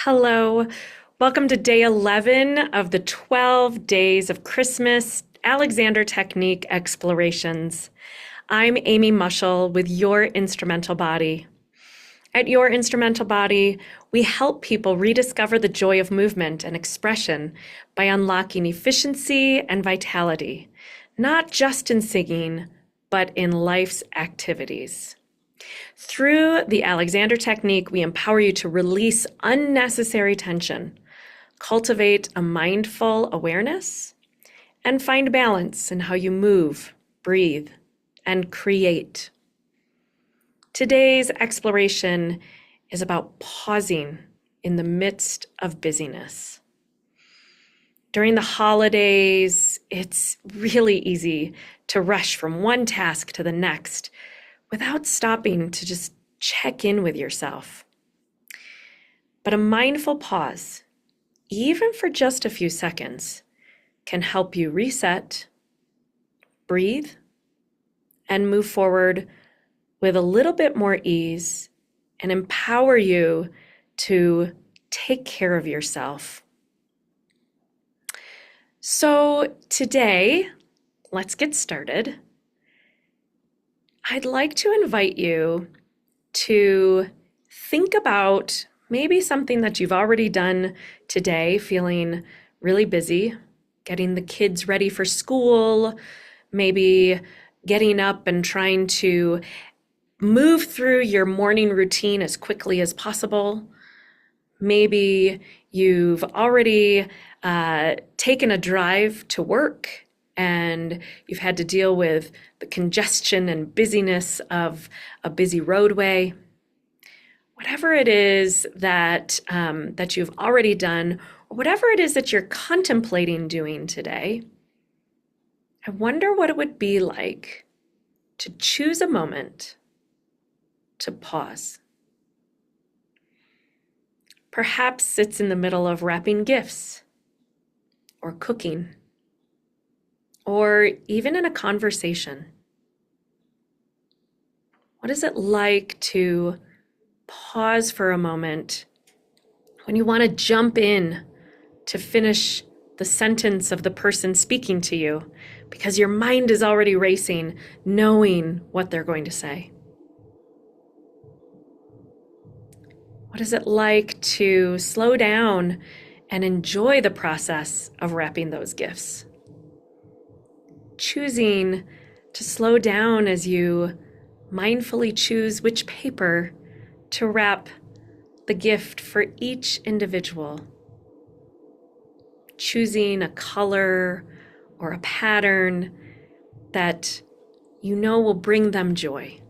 Hello. Welcome to day 11 of the 12 Days of Christmas Alexander Technique Explorations. I'm Amy Mushall with Your Instrumental Body. At Your Instrumental Body, we help people rediscover the joy of movement and expression by unlocking efficiency and vitality, not just in singing, but in life's activities. Through the Alexander Technique, we empower you to release unnecessary tension, cultivate a mindful awareness, and find balance in how you move, breathe, and create. Today's exploration is about pausing in the midst of busyness. During the holidays, it's really easy to rush from one task to the next without stopping to just check in with yourself. But a mindful pause, even for just a few seconds, can help you reset, breathe, and move forward with a little bit more ease and empower you to take care of yourself. So today, let's get started. I'd like to invite you to think about maybe something that you've already done today, feeling really busy, getting the kids ready for school, maybe getting up and trying to move through your morning routine as quickly as possible. Maybe you've already taken a drive to work and you've had to deal with the congestion and busyness of a busy roadway. Whatever it is that you've already done, or whatever it is that you're contemplating doing today, I wonder what it would be like to choose a moment to pause. Perhaps it's in the middle of wrapping gifts, or cooking, or even in a conversation. What is it like to pause for a moment when you want to jump in to finish the sentence of the person speaking to you because your mind is already racing, knowing what they're going to say? What is it like to slow down and enjoy the process of wrapping those gifts? Choosing to slow down as you mindfully choose which paper to wrap the gift for each individual. Choosing a color or a pattern that you know will bring them joy.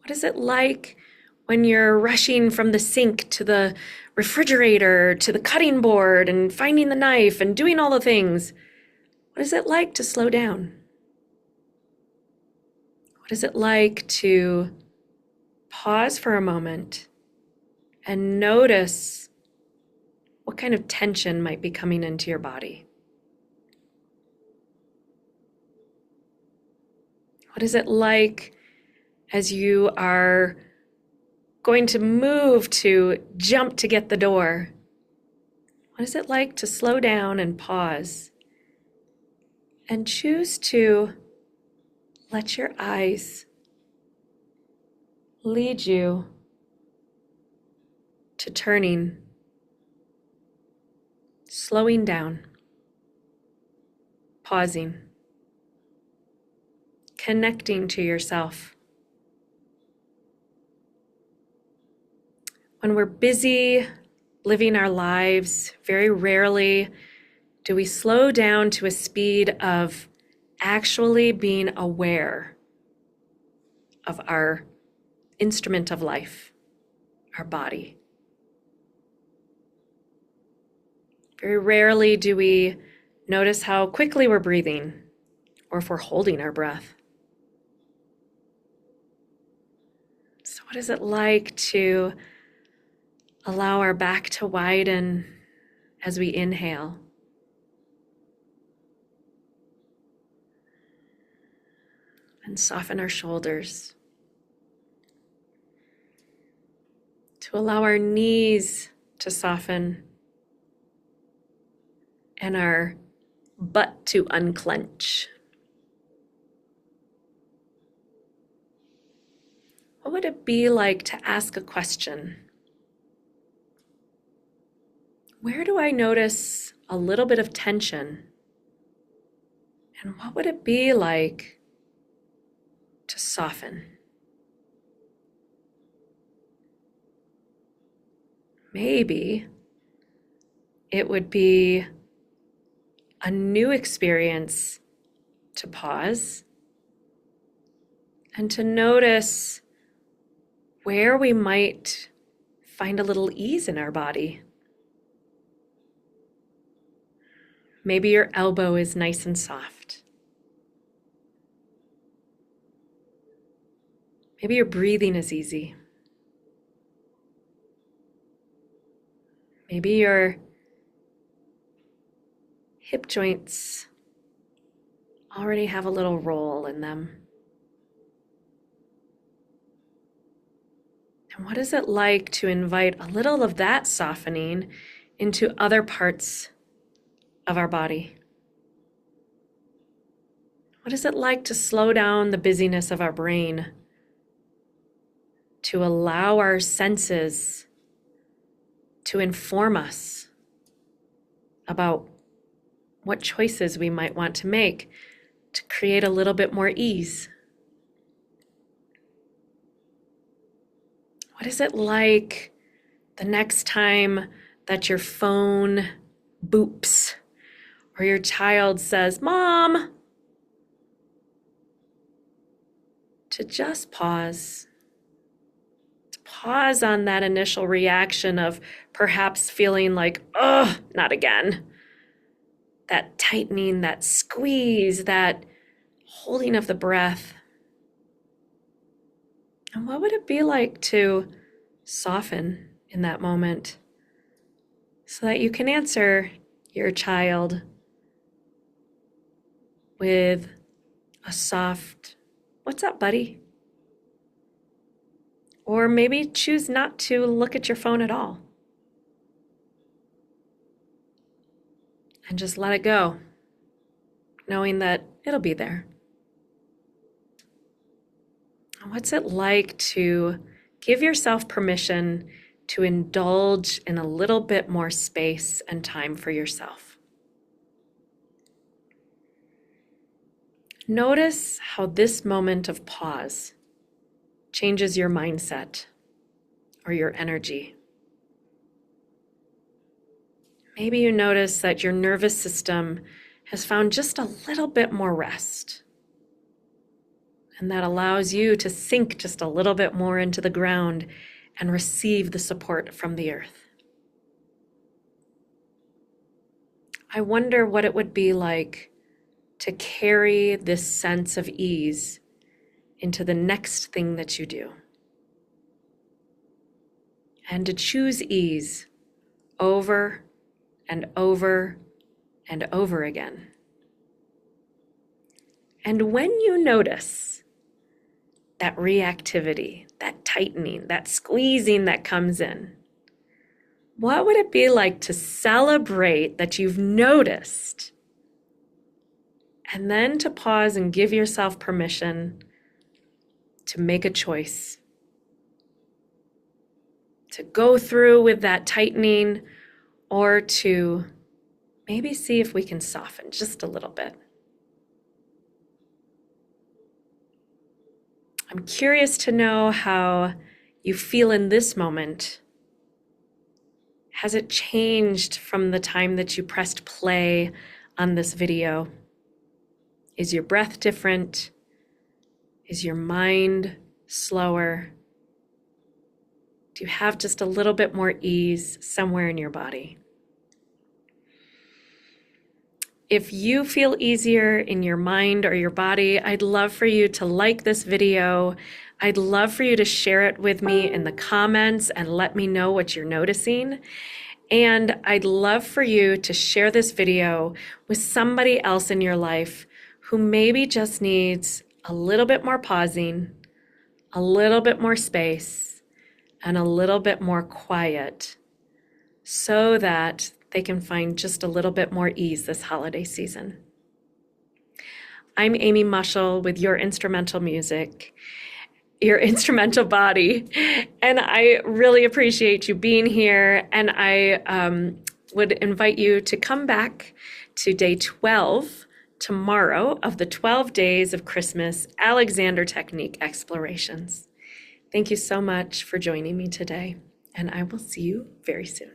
What is it like when you're rushing from the sink to the refrigerator to the cutting board and finding the knife and doing all the things? What is it like to slow down? What is it like to pause for a moment and notice what kind of tension might be coming into your body? What is it like as you are going to move to jump to get the door? What is it like to slow down and pause and choose to let your eyes lead you to turning, slowing down, pausing, connecting to yourself? When we're busy living our lives, very rarely do we slow down to a speed of actually being aware of our instrument of life, our body. Very rarely do we notice how quickly we're breathing or if we're holding our breath. So what is it like to allow our back to widen as we inhale? And soften our shoulders. to allow our knees to soften and our butt to unclench. What would it be like to ask a question? Where do I notice a little bit of tension? And what would it be like to soften? Maybe it would be a new experience to pause and to notice where we might find a little ease in our body. Maybe your elbow is nice and soft. Maybe your breathing is easy. Maybe your hip joints already have a little roll in them. And what is it like to invite a little of that softening into other parts of our body? What is it like to slow down the busyness of our brain, to allow our senses to inform us about what choices we might want to make to create a little bit more ease? What is it like the next time that your phone boops or your child says, "Mom," to just pause, to pause on that initial reaction of perhaps feeling like, "Oh, not again." That tightening, that squeeze, that holding of the breath. And what would it be like to soften in that moment so that you can answer your child with a soft, "What's up, buddy?" Or maybe choose not to look at your phone at all and just let it go, knowing that it'll be there. What's it like to give yourself permission to indulge in a little bit more space and time for yourself? Notice how this moment of pause changes your mindset or your energy. Maybe you notice that your nervous system has found just a little bit more rest. And that allows you to sink just a little bit more into the ground and receive the support from the earth. I wonder what it would be like to carry this sense of ease into the next thing that you do. And to choose ease over and over and over again. And when you notice that reactivity, that tightening, that squeezing that comes in, what would it be like to celebrate that you've noticed, and then to pause and give yourself permission to make a choice, to go through with that tightening, or to maybe see if we can soften just a little bit? I'm curious to know how you feel in this moment. Has it changed from the time that you pressed play on this video? Is your breath different? Is your mind slower? Do you have just a little bit more ease somewhere in your body? If you feel easier in your mind or your body, I'd love for you to like this video. I'd love for you to share it with me in the comments and let me know what you're noticing. And I'd love for you to share this video with somebody else in your life who maybe just needs a little bit more pausing, a little bit more space, and a little bit more quiet so that they can find just a little bit more ease this holiday season. I'm Amy Mushall with Your Instrumental Music, Your Instrumental Body, and I really appreciate you being here, and I would invite you to come back to day 12 tomorrow of the 12 Days of Christmas Alexander Technique Explorations. Thank you so much for joining me today, and I will see you very soon.